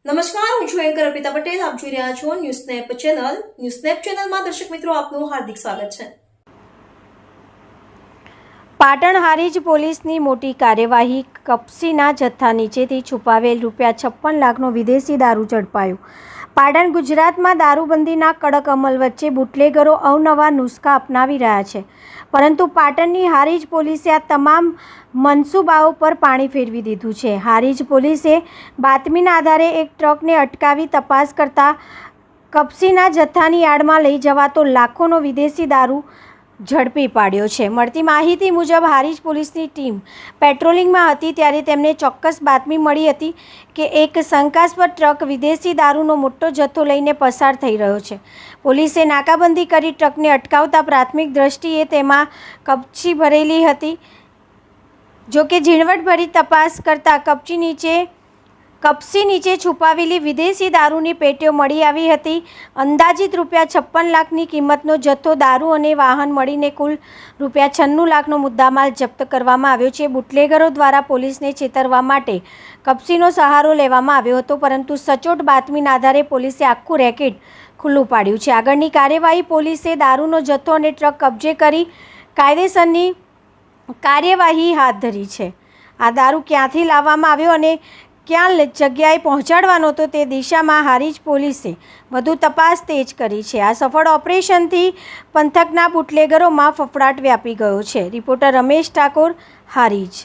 નમસ્કાર, હું છું એન્કર અર્પિતા પટેલ. આપ જોઈ રહ્યા છો ન્યૂઝનેપ ચેનલ. ન્યૂઝનેપ ચેનલમાં દર્શક મિત્રો આપનું હાર્દિક સ્વાગત છે. પાટણ હારીજ પોલીસની મોટી કાર્યવાહી. કપસીના જથ્થા નીચેથી છુપાવેલ ₹56 લાખનો વિદેશી દારૂ ઝડપાયો. પાટણ ગુજરાતમાં દારૂબંધીના કડક અમલ વચ્ચે બુટલેગરો અવનવા નુસ્ખા અપનાવી રહ્યા છે, પરંતુ પાટણની હારીજ પોલીસે આ તમામ મનસૂબાઓ પર પાણી ફેરવી દીધું છે. હારીજ પોલીસે બાતમીના આધારે એક ટ્રકને અટકાવી તપાસ કરતા કપસીના જથ્થાની આડમાં લઈ જવાતો લાખોનો વિદેશી દારૂ ઝડપી પાડ્યો છે. મળતી માહિતી મુજબ હારીજ પોલીસની ટીમ પેટ્રોલિંગમાં હતી ત્યારે તેમને ચોક્કસ બાતમી મળી હતી કે એક શંકાસ્પદ ટ્રક વિદેશી દારૂનો મોટો જથ્થો લઈને પસાર થઈ રહ્યો છે. પોલીસે નાકાબંધી કરી ટ્રકને અટકાવતા પ્રાથમિક દ્રષ્ટિએ તેમાં કપચી ભરેલી હતી. જોકે ઝીણવટભરી તપાસ કરતાં કપસી નીચે છુપાવેલી વિદેશી દારૂની પેટીઓ મળી આવી હતી. અંદાજિત ₹56 લાખની કિંમતનો જથ્થો દારૂ અને વાહન મળીને કુલ ₹96 લાખનો મુદ્દામાલ જપ્ત કરવામાં આવ્યો છે. બુટલેગરો દ્વારા પોલીસને છેતરવા માટે કપસીનો સહારો લેવામાં આવ્યો હતો, પરંતુ સચોટ બાતમીના આધારે પોલીસે આખું રેકેટ ખુલ્લું પાડ્યું છે. આગળની કાર્યવાહી પોલીસે દારૂનો જથ્થો અને ટ્રક કબજે કરી કાયદેસરની કાર્યવાહી હાથ ધરી છે. આ દારૂ ક્યાંથી લાવવામાં આવ્યો અને ક્યાં જગ્યાએ પહોંચાડવાનો હતો તે દિશામાં હારીજ પોલીસે વધુ તપાસ તેજ કરી છે. આ સફળ ઓપરેશનથી પંથકના બુટલેગરોમાં ફફડાટ વ્યાપી ગયો છે. રિપોર્ટર રમેશ ઠાકોર, હારીજ.